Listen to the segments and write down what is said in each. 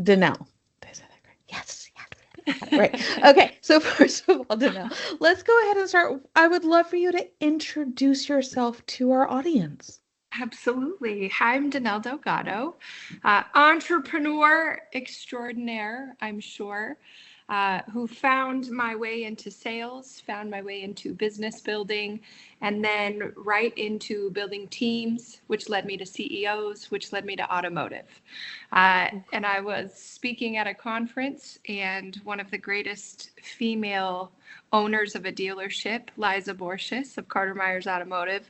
Danelle. Did I say that right? Yes, yes. I got it right. Okay, so first of all, Danelle, let's go ahead and start. I would love for you to introduce yourself to our audience. Absolutely. Hi, I'm Danelle Delgado, entrepreneur extraordinaire, I'm sure, who found my way into sales, found my way into business building, and then right into building teams, which led me to CEOs, which led me to automotive. And I was speaking at a conference, and one of the greatest female owners of a dealership, Liza Borges of Carter Myers Automotive,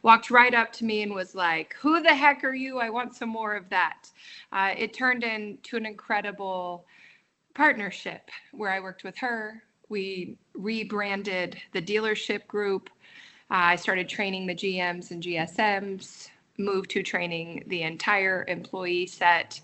walked right up to me and was like, "Who the heck are you? I want some more of that." It turned into an incredible partnership where I worked with her. We rebranded the dealership group. I started training the GMs and GSMs, moved to training the entire employee set,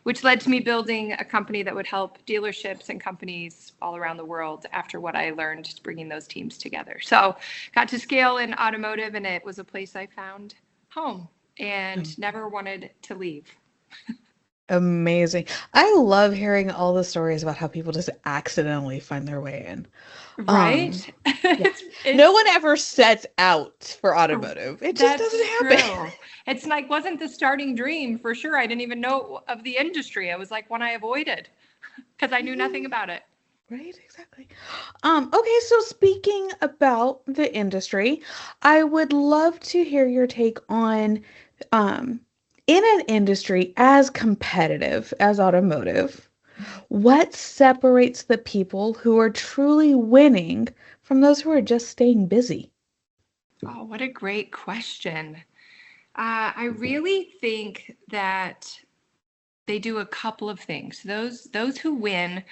which led to me building a company that would help dealerships and companies all around the world after what I learned bringing those teams together. So got to scale in automotive, and it was a place I found home and never wanted to leave. Amazing. I love hearing all the stories about how people just accidentally find their way in. Right? Um, yeah. No it's one ever sets out for automotive. It just That's doesn't happen. true. It's like wasn't the starting dream for sure. I didn't even know of the industry. It was like one I avoided because I knew nothing about it. Right, exactly. Okay, so speaking about the industry, I would love to hear your take on um in an industry as competitive as automotive, what separates the people who are truly winning from those who are just staying busy? Oh, what a great question. I really think that they do a couple of things. Those who win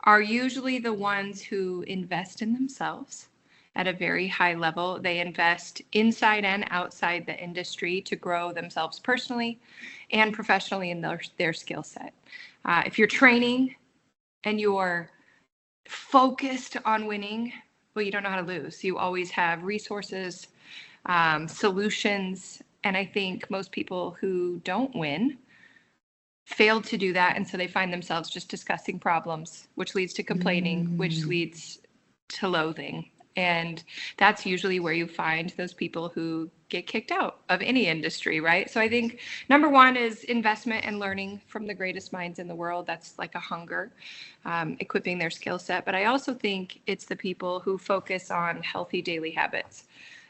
are usually the ones who invest in themselves at a very high level. They invest inside and outside the industry to grow themselves personally and professionally in their skill set. If you're training and you're focused on winning, well, you don't know how to lose. You always have resources, solutions. And I think most people who don't win failed to do that. And so they find themselves just discussing problems, which leads to complaining, which Mm. leads to loathing. And that's usually where you find those people who get kicked out of any industry, right? So I think number one is investment and learning from the greatest minds in the world. That's like a hunger, equipping their skill set. But I also think it's the people who focus on healthy daily habits.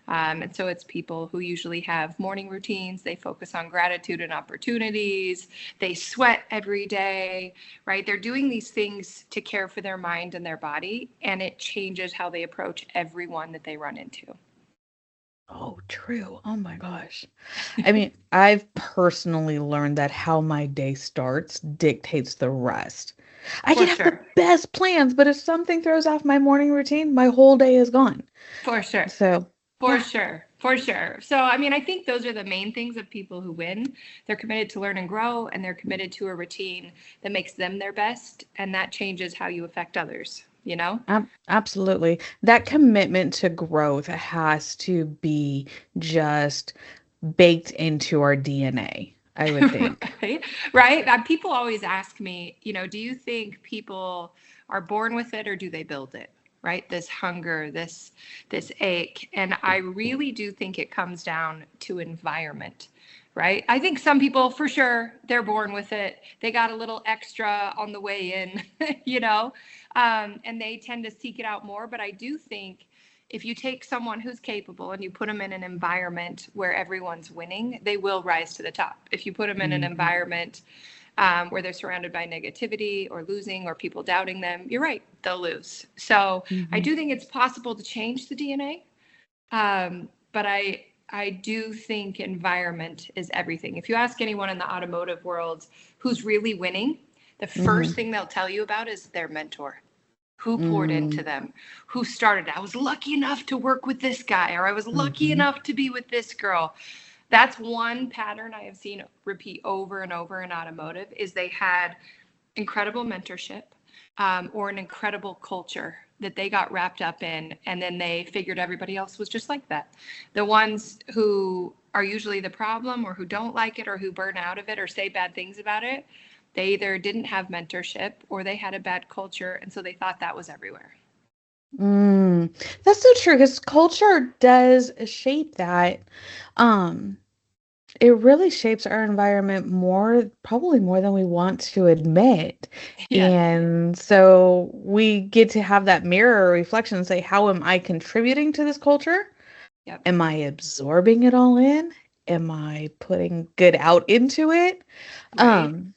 And so it's people who usually have morning routines. They focus on gratitude and opportunities. They sweat every day, right? They're doing these things to care for their mind and their body, and it changes how they approach everyone that they run into. Oh, true. Oh my gosh. I mean, I've personally learned that how my day starts dictates the rest. I For can have the sure. best plans, but if something throws off my morning routine, my whole day is gone. For sure. So, For yeah. sure. For sure. So, I mean, I think those are the main things of people who win. They're committed to learn and grow, and they're committed to a routine that makes them their best. And that changes how you affect others, you know? Absolutely. That commitment to growth has to be just baked into our DNA, I would think. Right? Right? People always ask me, do you think people are born with it or do they build it? Right? This hunger, this ache. And I really do think it comes down to environment. Right? I think some people for sure they're born with it. They got a little extra on the way in, and they tend to seek it out more. But I do think if you take someone who's capable and you put them in an environment where everyone's winning, they will rise to the top. If you put them in an Mhm. environment where they're surrounded by negativity or losing or people doubting them, you're right, they'll lose. So I Mhm. do think it's possible to change the DNA, but I do think environment is everything. If you ask anyone in the automotive world who's really winning, the first Mhm. thing they'll tell you about is their mentor, who poured into Mm. them, who started. I was lucky enough to work with this guy, or I was lucky Mhm. enough to be with this girl. That's one pattern I have seen repeat over and over in automotive is they had incredible mentorship, or an incredible culture that they got wrapped up in, and then they figured everybody else was just like that. The ones who are usually the problem or who don't like it or who burn out of it or say bad things about it, They either didn't have mentorship or they had a bad culture, and so they thought that was everywhere. Mm, that's so true because culture does shape that. Um, it really shapes our environment more, probably more than we want to admit. Yes. And so we get to have that mirror reflection and say, how am I contributing to this culture? Yep. Am I absorbing it all in? Am I putting good out into it? Right. Um,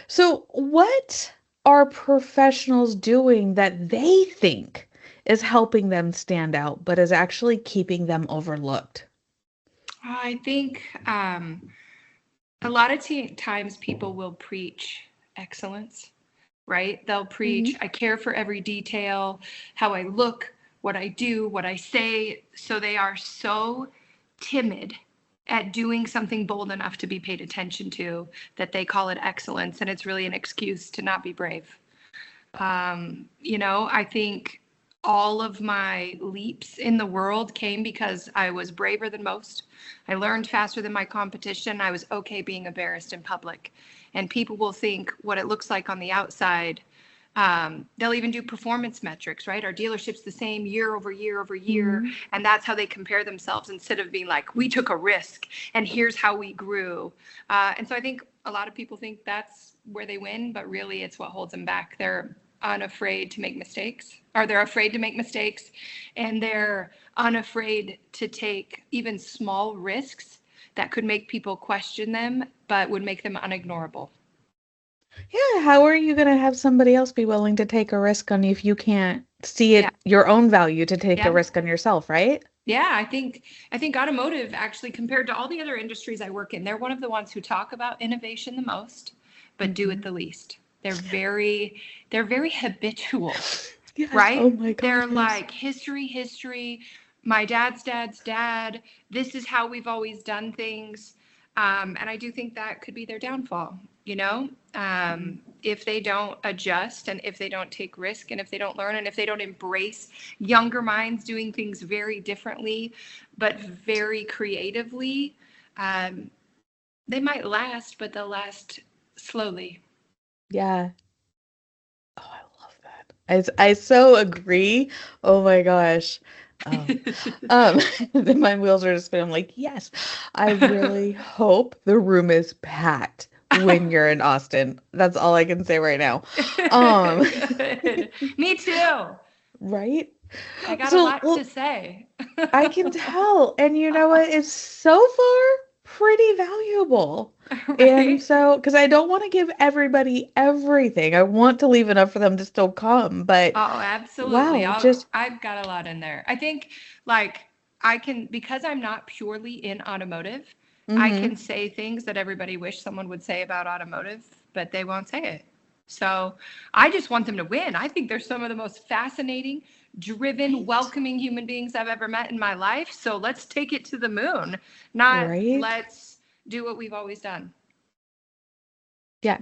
so what are professionals doing that they think is helping them stand out, but is actually keeping them overlooked? I think a lot of times people will preach excellence, right? They'll preach, Hmm. I care for every detail, how I look, what I do, what I say. So they are so timid at doing something bold enough to be paid attention to that they call it excellence. And it's really an excuse to not be brave. I think all of my leaps in the world came because I was braver than most. I learned faster than my competition. I was okay being embarrassed in public. And people will think what it looks like on the outside. They'll even do performance metrics, right? Our dealership's the same year over year over year. Hmm. And that's how they compare themselves instead of being like, we took a risk and here's how we grew. And so I think a lot of people think that's where they win, but really it's what holds them back. They're unafraid to make mistakes, or they're afraid to make mistakes, and they're unafraid to take even small risks that could make people question them, but would make them unignorable. Yeah, how are you going to have somebody else be willing to take a risk on you if you can't see Yeah. it your own value to take a Yeah. risk on yourself, right? Yeah, I think automotive actually compared to all the other industries I work in, they're one of the ones who talk about innovation the most, but do it Hmm. the least. They're very habitual, Yes. right? Oh my gosh, They're yes. like history, my dad's dad. This is how we've always done things. And I do think that could be their downfall, you know? If they don't adjust and if they don't take risk and if they don't learn and if they don't embrace younger minds doing things very differently, but very creatively, um, they might last, but they'll last slowly. Yeah. Oh, I love that. I so agree. Oh my gosh. Oh. Um, my wheels are just spinning. I'm like, yes, I really hope the room is packed when you're in Austin. That's all I can say right now. Um, Good. Me too. right? I got a So, lot to well, say. I can tell. And you know what? It's so far pretty valuable. And Right? so, because I don't want to give everybody everything, I want to leave enough for them to still come. But Oh, absolutely. wow, just, I've got a lot in there. I think like I can, because I'm not purely in automotive, I can mm-hmm. say things that everybody wish someone would say about automotive, but they won't say it. So I just want them to win. I think they're some of the most fascinating, driven, Right, welcoming human beings I've ever met in my life. So let's take it to the moon, not right. let's do what we've always done. Yeah.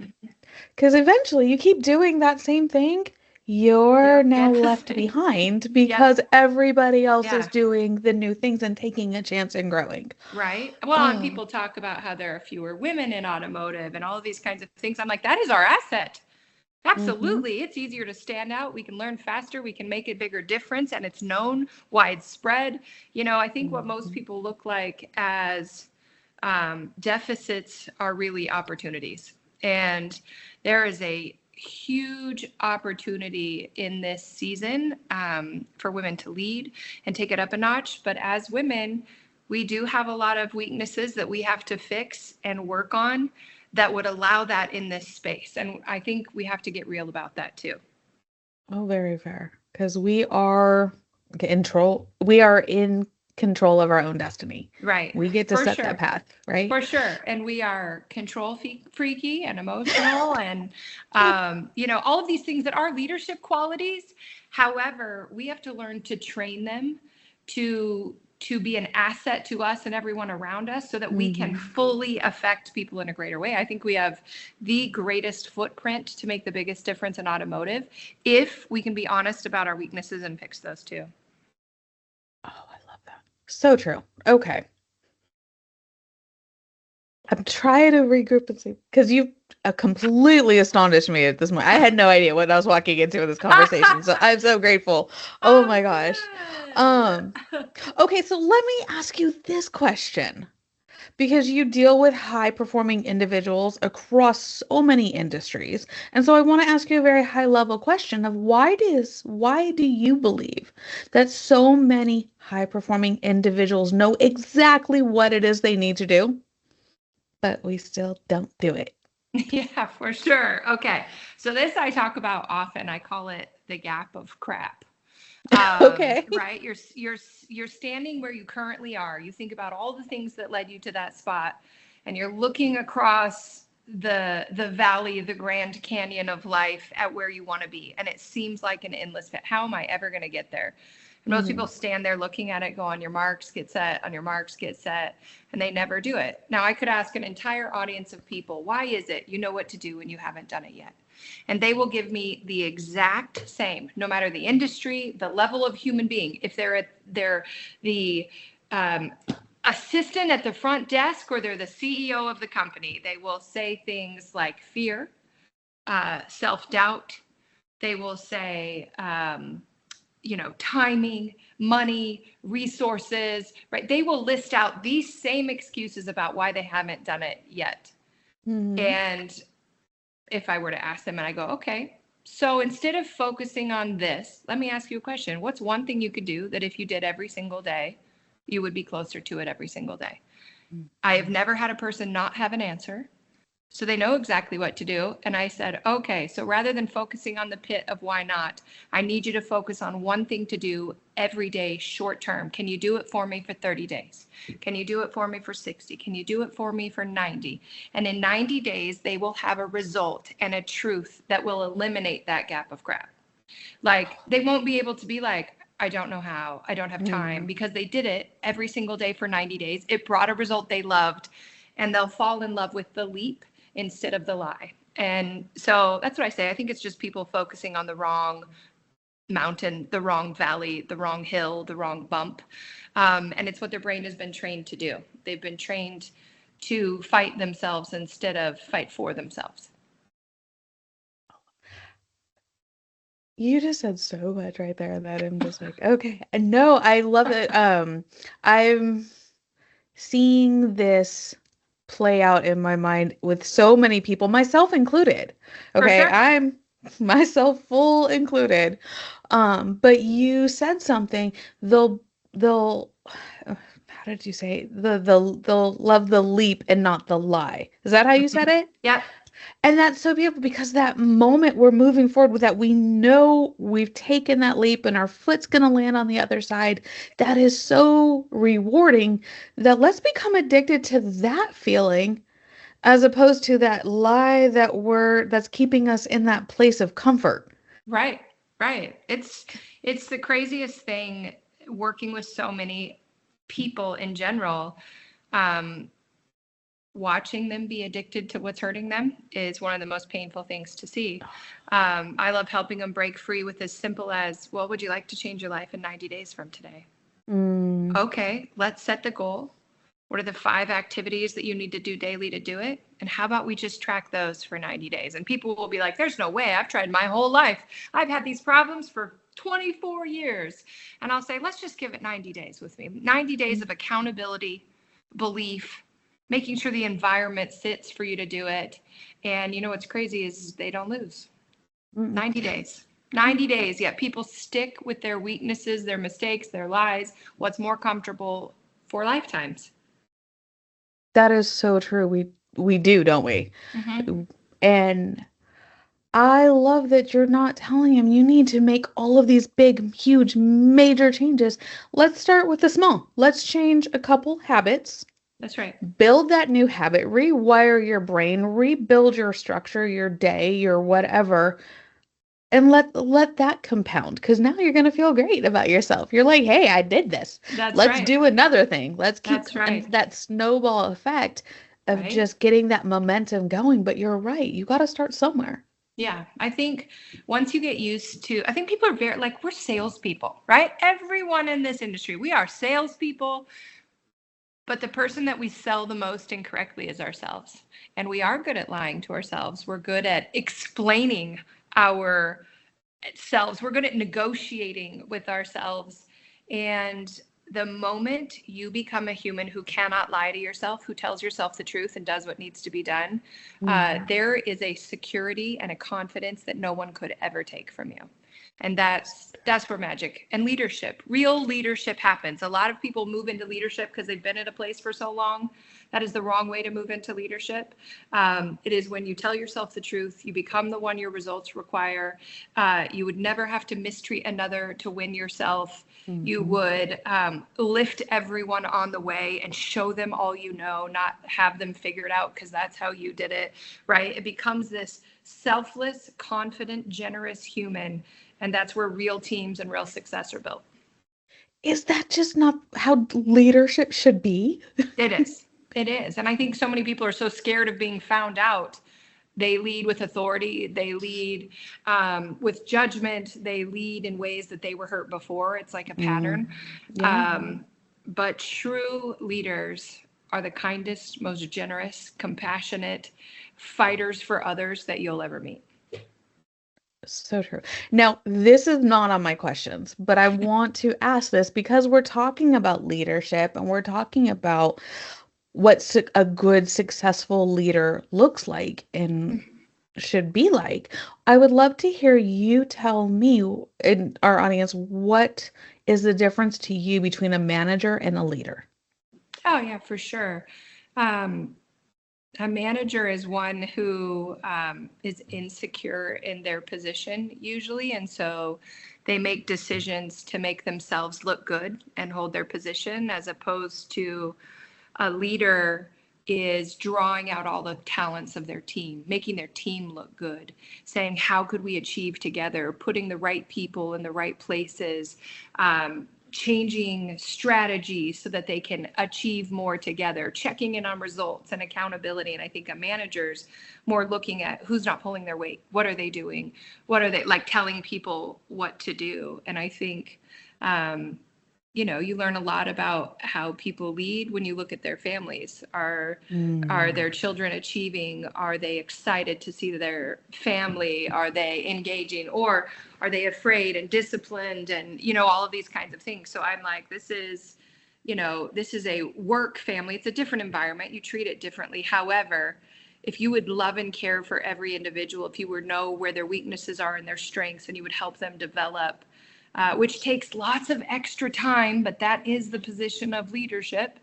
Because eventually you keep doing that same thing, you're You'll now get the left same. behind Yep. because everybody else is Yeah. doing the new things and taking a chance and growing. Right. Well, and Oh, people talk about how there are fewer women in automotive and all of these kinds of things. I'm like, that is our asset. mm-hmm. Absolutely. It's easier to stand out. We can learn faster. We can make a bigger difference. And it's known, widespread. I think what most Hmm. people look like as deficits are really opportunities. And there is a huge opportunity in this season for women to lead and take it up a notch. But as women, we do have a lot of weaknesses that we have to fix and work on that would allow that in this space. And I think we have to get real about that too. Oh, very fair. Because we are in control of our own destiny. Right. We get to For set that sure. path, right? For sure. And we are control freaky and emotional and, all of these things that are leadership qualities. However, we have to learn to train them to be an asset to us and everyone around us so that we can Hmm. fully affect people in a greater way. I think we have the greatest footprint to make the biggest difference in automotive if we can be honest about our weaknesses and fix those too. Oh, I love that. So true. Okay. I'm trying to regroup and see because you completely astonished me at this moment. I had no idea what I was walking into in this conversation, so I'm so grateful. Oh Oh, my gosh. Um, good. okay, so let me ask you this question. Because you deal with high performing individuals across so many industries. And so I want to ask you a very high level question of why do you believe that so many high performing individuals know exactly what it is they need to do, but we still don't do it? Yeah, for sure. Okay. So this I talk about often. I call it the gap of crap. Okay. Right? You're standing where you currently are. You think about all the things that led you to that spot, and you're looking across the valley, the Grand Canyon of life at where you want to be. And it seems like an endless pit. How am I ever going to get there? And most Hmm. people stand there looking at it, go on your marks, get set, on your marks, get set, and they never do it. Now I could ask an entire audience of people, why is it you know what to do and you haven't done it yet? And they will give me the exact same, no matter the industry, the level of human being. If they're the assistant at the front desk or they're the CEO of the company, they will say things like fear, self-doubt. They will say, timing, money, resources, right? They will list out these same excuses about why they haven't done it yet. Hmm. And if I were to ask them and I go, okay, so instead of focusing on this, let me ask you a question. What's one thing you could do that if you did every single day, you would be closer to it every single day? I have never had a person not have an answer. So they know exactly what to do. And I said, okay, so rather than focusing on the pit of why not, I need you to focus on one thing to do every day, short term. Can you do it for me for 30 days? Can you do it for me for 60? Can you do it for me for 90? And in 90 days, they will have a result and a truth that will eliminate that gap of crap. Like they won't be able to be like, I don't know how, I don't have time, Hmm. because they did it every single day for 90 days. It brought a result they loved, and they'll fall in love with the leap instead of the lie. And so that's what I say. I think it's just people focusing on the wrong mountain, the wrong valley, the wrong hill, the wrong bump. And it's what their brain has been trained to do. They've been trained to fight themselves instead of fight for themselves. You just said so much right there that I'm just like, okay. And no, I love it. I'm seeing this play out in my mind with so many people, myself included. For Okay, sure. I'm myself full included. But you said something, they'll how did you say it? They'll love the leap and not the lie. Is that how you said it? Yep. And that's so beautiful because that moment we're moving forward with that, we know we've taken that leap and our foot's going to land on the other side. That is so rewarding that let's become addicted to that feeling as opposed to that lie that's keeping us in that place of comfort. Right, right. It's the craziest thing working with so many people in general. Um, Watching them be addicted to what's hurting them is one of the most painful things to see. I love helping them break free with as simple as, well, would you like to change your life in 90 days from today? Mm, Okay, let's set the goal. What are the 5 activities that you need to do daily to do it? And how about we just track those for 90 days? And people will be like, there's no way. I've tried my whole life. I've had these problems for 24 years. And I'll say, let's just give it 90 days with me. 90 days of accountability, belief, making sure the environment sits for you to do it. And you know what's crazy is they don't lose. mm, 90 days. 90 days, yet people stick with their weaknesses, their mistakes, their lies, what's more comfortable for lifetimes. that is so true. We do, don't we? Mm-hmm. And I love that you're not telling him you need to make all of these big, huge, major changes. Let's start with the small. Let's change a couple habits, That's right. build that new habit, rewire your brain, rebuild your structure, your day, your whatever, and let that compound because now you're going to feel great about yourself. You're like, "Hey, I did this. That's Let's right. do another thing. Let's keep That's and right. that snowball effect of Right. just getting that momentum going, but you're right. You got to start somewhere. Yeah. I think once you get used to, I think people are very like, we're salespeople, right? Everyone in this industry, we are salespeople. But the person that we sell the most incorrectly is ourselves. And we are good at lying to ourselves. We're good at explaining our selves. We're good at negotiating with ourselves. And the moment you become a human who cannot lie to yourself, who tells yourself the truth and does what needs to be done, there is a security and a confidence that no one could ever take from you. And that's where magic and leadership, real leadership happens. A lot of people move into leadership because they've been at a place for so long. That is the wrong way to move into leadership. It is when you tell yourself the truth, you become the one your results require. You would never have to mistreat another to win yourself. You would lift everyone on the way and show them all you know, not have them figured out because that's how you did it, right? It becomes this selfless, confident, generous human. And that's where real teams and real success are built. Is that just not how leadership should be? It is. It is. And I think so many people are so scared of being found out. They lead with authority. They lead with judgment. They lead in ways that they were hurt before. It's like a pattern. Yeah. But true leaders are the kindest, most generous, compassionate fighters for others that you'll ever meet. So true. Now, this is not on my questions, but I want to ask this because we're talking about leadership and we're talking about what a good, successful leader looks like and should be like. I would love to hear you tell me and our audience what is the difference to you between a manager and a leader? Oh, yeah, for sure. A manager is one who is insecure in their position usually. And so they make decisions to make themselves look good and hold their position, as opposed to a leader is drawing out all the talents of their team, making their team look good, saying, how could we achieve together, putting the right people in the right places, changing strategies so that they can achieve more together, checking in on results and accountability. And I think a manager's more looking at who's not pulling their weight. What are they doing? What are they like, telling people what to do? And I think, you learn a lot about how people lead when you look at their families. Are their children achieving? Are they excited to see their family? Are they engaging, or are they afraid and disciplined, and all of these kinds of things? So I'm like, this is a work family. It's a different environment. You treat it differently. However, if you would love and care for every individual, if you would know where their weaknesses are and their strengths, and you would help them develop, which takes lots of extra time, but that is the position of leadership.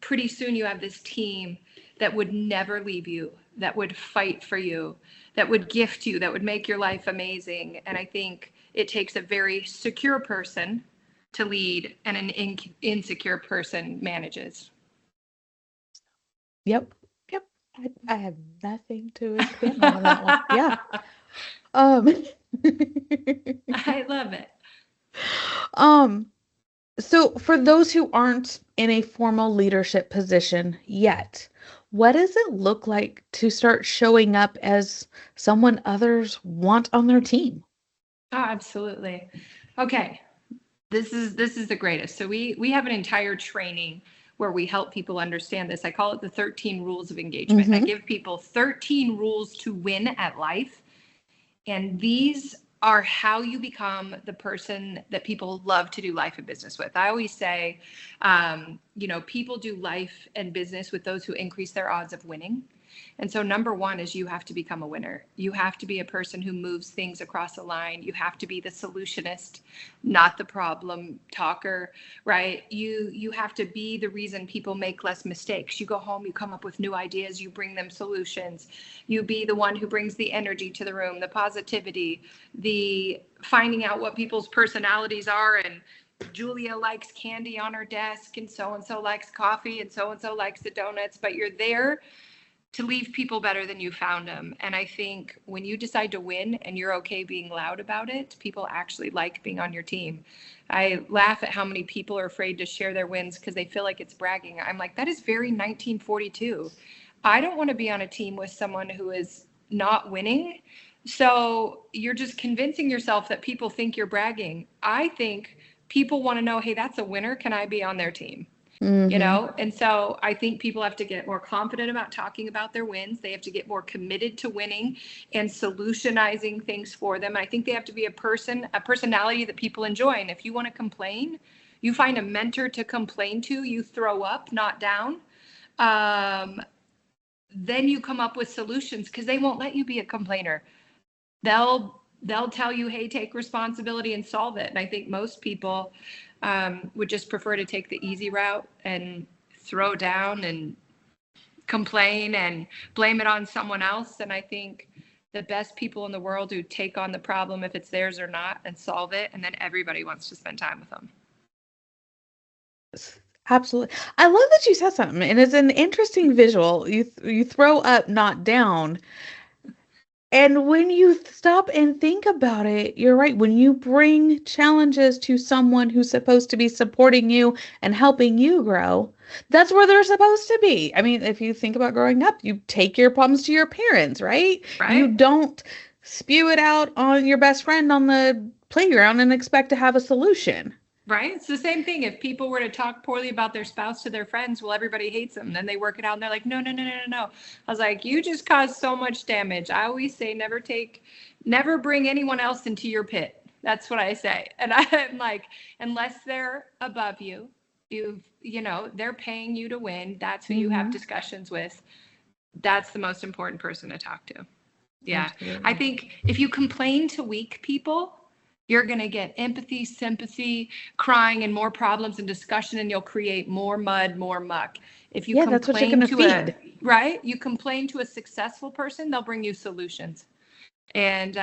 Pretty soon you have this team that would never leave you, that would fight for you, that would gift you, that would make your life amazing. And I think it takes a very secure person to lead, and an insecure person manages. Yep. Yep. I have nothing to expand on that one. Yeah. Um, I love it. um, so for those who aren't in a formal leadership position yet, what does it look like to start showing up as someone others want on their team? Oh, absolutely. Okay. This is the greatest. So we have an entire training where we help people understand this. I call it the 13 rules of engagement. I give people 13 rules to win at life. And these are how you become the person that people love to do life and business with. I always say, people do life and business with those who increase their odds of winning. And so number one is you have to become a winner. You have to be a person who moves things across a line. You have to be the solutionist, not the problem talker, right? You have to be the reason people make less mistakes. You go home, you come up with new ideas, you bring them solutions. You be the one who brings the energy to the room, the positivity, the finding out what people's personalities are. And Julia likes candy on her desk, and so likes coffee, and so likes the donuts, but you're there to leave people better than you found them. And I think when you decide to win and you're okay being loud about it, people actually like being on your team. I laugh at how many people are afraid to share their wins because they feel like it's bragging. I'm like, that is very 1942. I don't want to be on a team with someone who is not winning. So you're just convincing yourself that people think you're bragging. I think people want to know, hey, that's a winner. Can I be on their team? Mm-hmm. And so I think people have to get more confident about talking about their wins. They have to get more committed to winning and solutionizing things for them. I think they have to be a personality that people enjoy. And if you want to complain, you find a mentor to complain to, you throw up, not down. Um, then you come up with solutions, because they won't let you be a complainer. They'll tell you, hey, take responsibility and solve it. And I think most people would just prefer to take the easy route and throw down and complain and blame it on someone else. And I think the best people in the world who take on the problem, if it's theirs or not, and solve it, and then everybody wants to spend time with them. Absolutely. I love that you said something, and it's an interesting visual. You throw up, not down. And when you stop and think about it, you're right. When you bring challenges to someone who's supposed to be supporting you and helping you grow, that's where they're supposed to be. I mean, if you think about growing up, you take your problems to your parents, right? You Right? don't spew it out on your best friend on the playground and expect to have a solution. Right? It's the same thing. If people were to talk poorly about their spouse to their friends, well, everybody hates them. Then they work it out and they're like, no, no, no, no, no, no. I was like, you just caused so much damage. I always say, never bring anyone else into your pit. That's what I say. And I'm like, unless they're above you, they're paying you to win. That's who you have Hmm. discussions with. That's the most important person to talk to. Yeah. I Absolutely. think if you complain to weak people, you're going to get empathy, sympathy, crying, and more problems and discussion, and you'll create more mud, more muck. If you Yeah, that's what you're complain gonna to feed. you complain to a successful person, they'll bring you solutions, and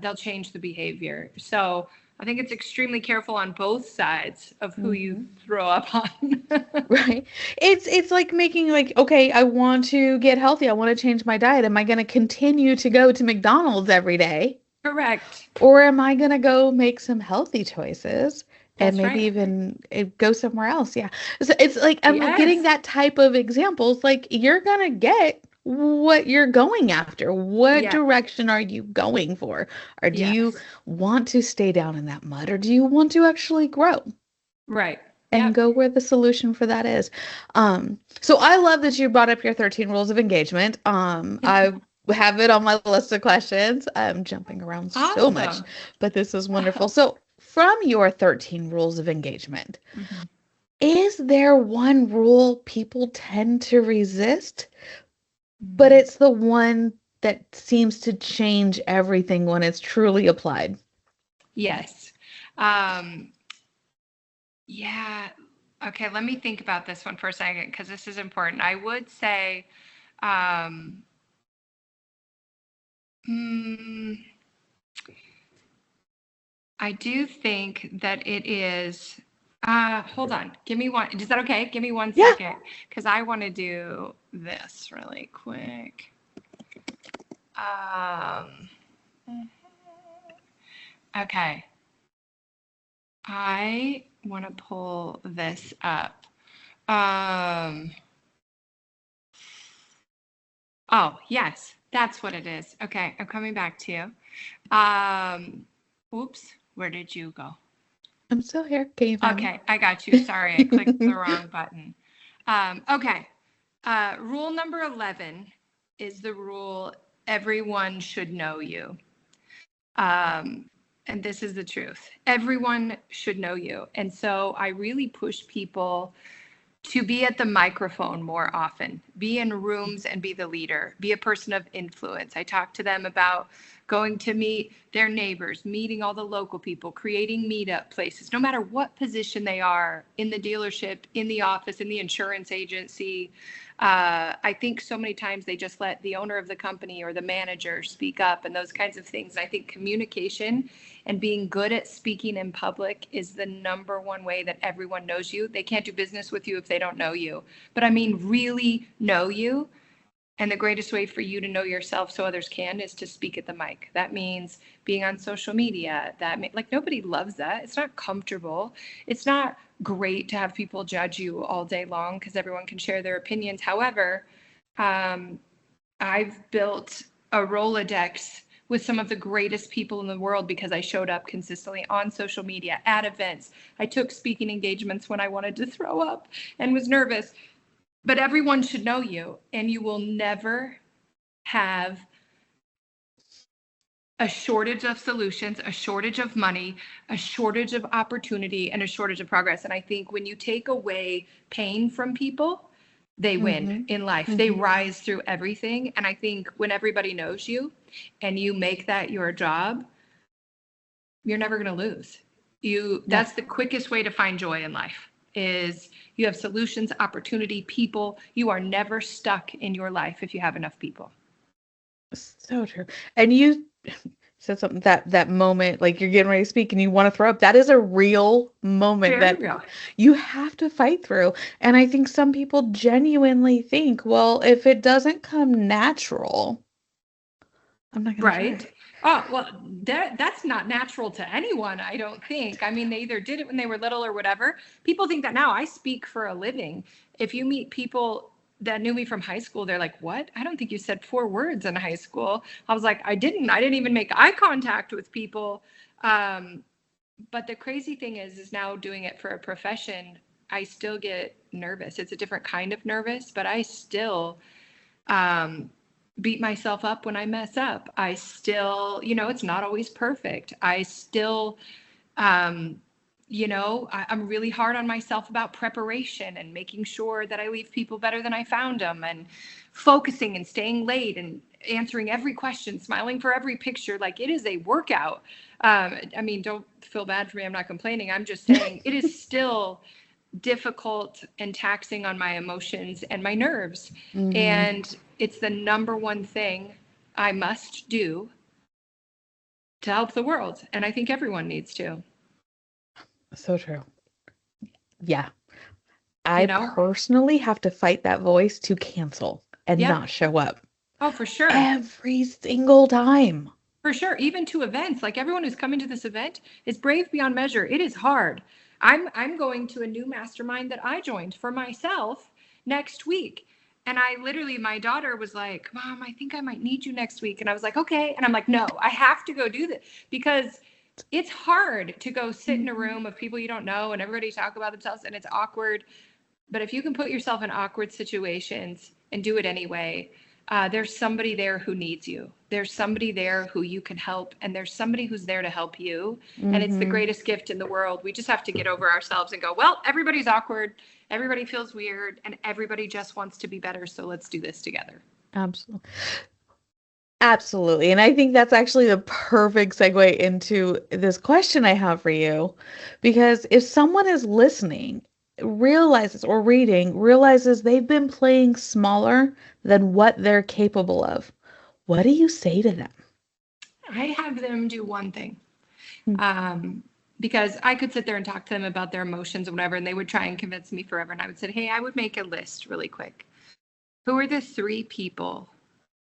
they'll change the behavior. So I think it's extremely careful on both sides of who you Hmm. throw up on. Right. It's like making like, okay, I want to get healthy. I want to change my diet. Am I going to continue to go to McDonald's every day? Correct. Or am I going to go make some healthy choices and That's maybe right. even go somewhere else? Yeah. So it's like I'm getting Yes. that type of examples. Like you're going to get what you're going after. What Yeah. direction are you going for? Or do you Yes. want to stay down in that mud or do you want to actually grow? Right. And Yep. go where the solution for that is. So I love that you brought up your 13 rules of engagement. I have it on my list of questions. I'm jumping around so much, Awesome. but this is wonderful. Wow. So from your 13 rules of engagement, Mhm. is there one rule people tend to resist, but Mm. it's the one that seems to change everything when it's truly applied? Yes. Um, yeah. Okay, let me think about this one for a second, because this is important. I would say, um, mm, I do think that it is. Hold on. Give me one. Is that okay? Give me one Yeah. second, because I want to do this really quick. Um, okay. I want to pull this up. Um, oh, yes, that's what it is. Okay, I'm coming back to you. Oops, where did you go? I'm still here. Can you find me? Okay, I got you. Sorry, I clicked the wrong button. Okay, rule number 11 is the rule everyone should know you. Um, and this is the truth. Everyone should know you. And so I really push people to be at the microphone more often, be in rooms and be the leader, be a person of influence. I talk to them about going to meet their neighbors, meeting all the local people, creating meetup places, no matter what position they are in the dealership, in the office, in the insurance agency. I think so many times they just let the owner of the company or the manager speak up and those kinds of things. I think communication and being good at speaking in public is the number one way that everyone knows you. They can't do business with you if they don't know you. But I mean, really know you. And the greatest way for you to know yourself so others can is to speak at the mic. That means being on social media. Like nobody loves that. It's not comfortable. It's not great to have people judge you all day long because everyone can share their opinions. However, um, I've built a Rolodex with some of the greatest people in the world because I showed up consistently on social media, at events. I took speaking engagements when I wanted to throw up and was nervous. But everyone should know you, and you will never have a shortage of solutions, a shortage of money, a shortage of opportunity, and a shortage of progress. And I think when you take away pain from people, they win Mm-hmm. in life. They Mm-hmm. rise through everything. And I think when everybody knows you and you make that your job, you're never going to lose. Yeah. That's the quickest way to find joy in life is you have solutions, opportunity, people. You are never stuck in your life if you have enough people. So true. And you said something that moment, like you're getting ready to speak and you want to throw up. That is a real moment Very that real. you have to fight through. And I think some people genuinely think, well, if it doesn't come natural, I'm not going to try. Right. Oh, well, that's not natural to anyone, I don't think. I mean, they either did it when they were little or whatever. People think that now I speak for a living. If you meet people that knew me from high school, they're like, "What? I don't think you said 4 words in high school." I was like, "I didn't. I didn't even make eye contact with people." But the crazy thing is now doing it for a profession, I still get nervous. It's a different kind of nervous, but I still um, beat myself up when I mess up. I still, it's not always perfect. I still, um, I'm really hard on myself about preparation and making sure that I leave people better than I found them and focusing and staying late and answering every question, smiling for every picture. Like it is a workout. I mean, don't feel bad for me. I'm not complaining. I'm just saying it is still difficult and taxing on my emotions and my nerves. Hmm. And it's the number one thing I must do to help the world. And I think everyone needs to, So true. Yeah. I you know? personally have to fight that voice to cancel and Yep. not show up Oh, for sure. every single time. For sure. Even to events, like everyone who's coming to this event is brave beyond measure. It is hard. I'm going to a new mastermind that I joined for myself next week. And I literally, my daughter was like, "Mom, I think I might need you next week." And I was like, "Okay." And I'm like, "No, I have to go do this because it's hard to go sit in a Mhm. room of people you don't know and everybody talk about themselves and it's awkward. But if you can put yourself in awkward situations and do it anyway, there's somebody there who needs you. There's somebody there who you can help, and there's somebody who's there to help you. And it's the Mhm. greatest gift in the world. We just have to get over ourselves and go, well, everybody's awkward, everybody feels weird, and everybody just wants to be better. So let's do this together. Absolutely. Absolutely. And I think that's actually the perfect segue into this question I have for you. Because if someone is listening, realizes or reading, realizes they've been playing smaller than what they're capable of, what do you say to them? I have them do one thing. Um, because I could sit there and talk to them about their emotions or whatever, and they would try and convince me forever. And I would say, hey, I would make a list really quick. Who are the 3 people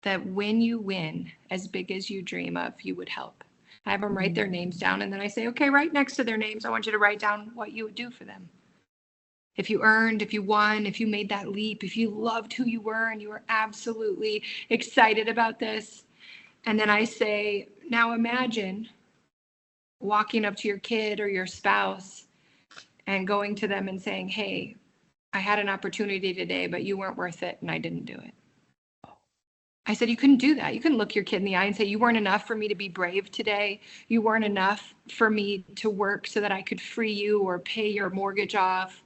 that when you win as big as you dream of, you would help? I have them write their names down, and then I say, okay, right next to their names, I want you to write down what you would do for them. If you earned, if you won, if you made that leap, if you loved who you were and you were absolutely excited about this. And then I say, now imagine walking up to your kid or your spouse and going to them and saying, hey, I had an opportunity today, but you weren't worth it and I didn't do it. I said, you couldn't do that. You couldn't look your kid in the eye and say, you weren't enough for me to be brave today. You weren't enough for me to work so that I could free you or pay your mortgage off.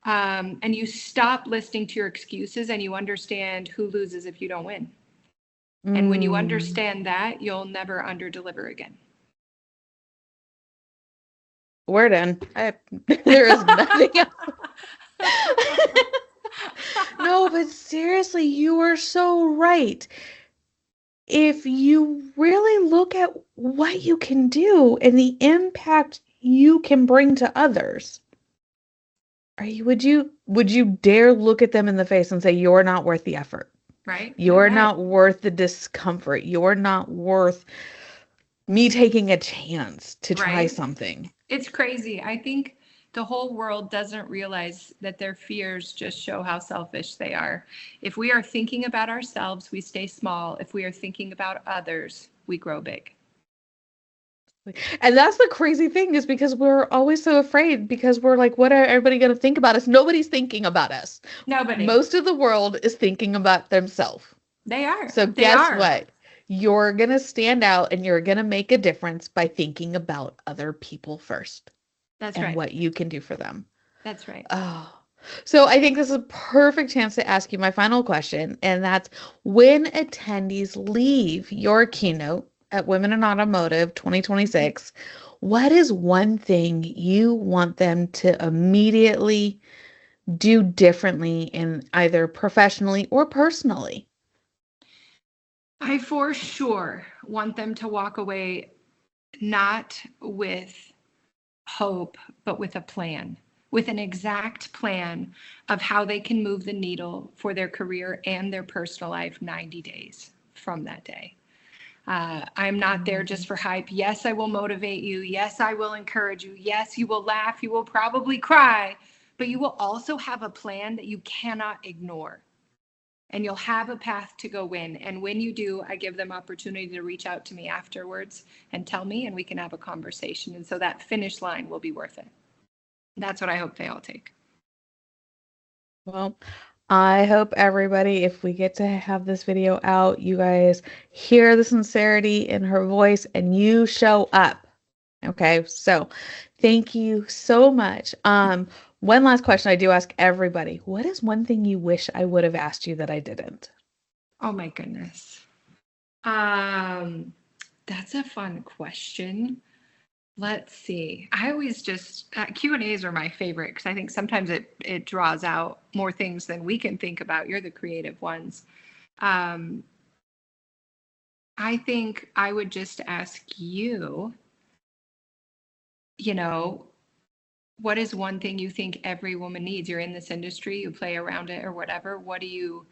And you stop listening to your excuses and you understand who loses if you don't win. And when you Mm, understand that, you'll never underdeliver again. we're done. There is nothing else. No, but seriously, you are so right. If you really look at what you can do and the impact you can bring to others, would you dare look at them in the face and say you're not worth the effort? Right? No You're way. not worth the discomfort. You're not worth me taking a chance to try Right? something. It's crazy. I think the whole world doesn't realize that their fears just show how selfish they are. If we are thinking about ourselves, we stay small. If we are thinking about others, we grow big. And that's the crazy thing is because we're always so afraid because we're like, what are everybody going to think about us? Nobody's thinking about us. Nobody. Most of the world is thinking about themselves. They are. So They guess are. what? You're going to stand out and you're going to make a difference by thinking about other people first That's and right. what you can do for them. That's right. Oh, so I think this is a perfect chance to ask you my final question, and that's when attendees leave your keynote at Women in Automotive 2026, what is one thing you want them to immediately do differently in either professionally or personally? I for sure want them to walk away not with hope, but with a plan, with an exact plan of how they can move the needle for their career and their personal life 90 days from that day. I'm not there just for hype. Yes, I will motivate you. Yes, I will encourage you. Yes, you will laugh. You will probably cry, but you will also have a plan that you cannot ignore. And you'll have a path to go win. And when you do, I give them opportunity to reach out to me afterwards and tell me, and we can have a conversation. And so that finish line will be worth it. That's what I hope they all take. Well, I hope everybody, if we get to have this video out, you guys hear the sincerity in her voice and you show up. Okay, so thank you so much. One last question I do ask everybody. What is one thing you wish I would have asked you that I didn't? Oh my goodness. That's a fun question. Let's see. I always just Q&As are my favorite because I think sometimes it draws out more things than we can think about. You're the creative ones. Um, I think I would just ask you, you know, what is one thing you think every woman needs? You're in this industry, you play around it or whatever. What do you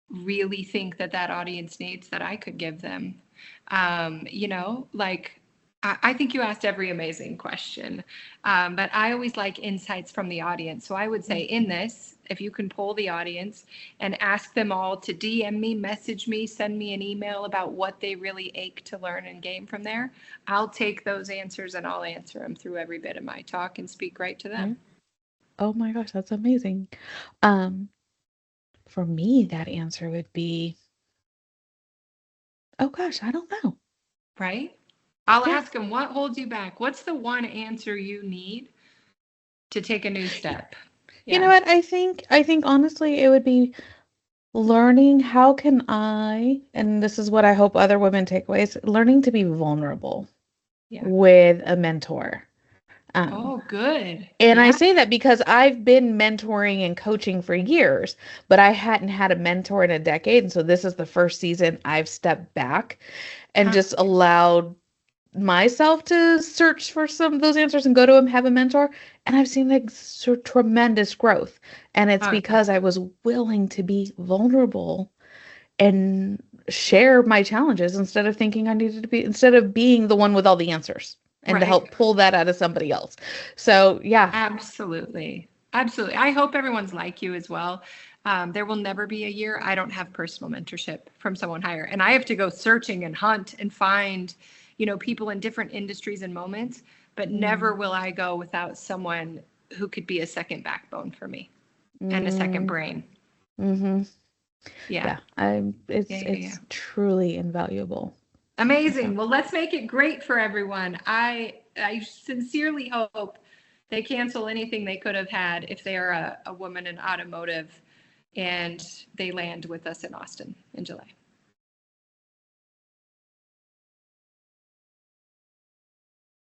really think that that audience needs that I could give them? Like I think you asked every amazing question, but I always like insights from the audience. So I would say in this, if you can poll the audience and ask them all to DM me, message me, send me an email about what they really ache to learn and gain from there, I'll take those answers and I'll answer them through every bit of my talk and speak right to Okay. them. Oh my gosh, that's amazing. Um, for me, that answer would be, oh gosh, I don't know. Right? I'll Yeah. ask them, what holds you back? What's the one answer you need to take a new Y- step? You know Yeah. what? I think honestly it would be learning how can I, and this is what I hope other women take away, is learning to be vulnerable Yeah. with a mentor. Um, Oh, good. and I Yeah. say that because I've been mentoring and coaching for years, but I hadn't had a mentor in a decade. And so this is the first season I've stepped back and Huh. just allowed myself to search for some of those answers and go to him, have a mentor. And I've seen like tremendous growth. And it's Oh, yeah. because I was willing to be vulnerable and share my challenges instead of being the one with all the answers and to Right. help pull that out of somebody else. So, yeah. Absolutely. Absolutely. I hope everyone's like you as well. There will never be a year I don't have personal mentorship from someone higher. And I have to go searching and hunt and find, people in different industries and moments, but never Mm, will I go without someone who could be a second backbone for me and a second mm, brain. hmm. Yeah. Yeah, I'm Yeah. Yeah. Yeah. it's truly invaluable. Yeah. Amazing. Well, let's make it great for everyone. I sincerely hope they cancel anything they could have had if they are a woman in automotive and they land with us in Austin in July.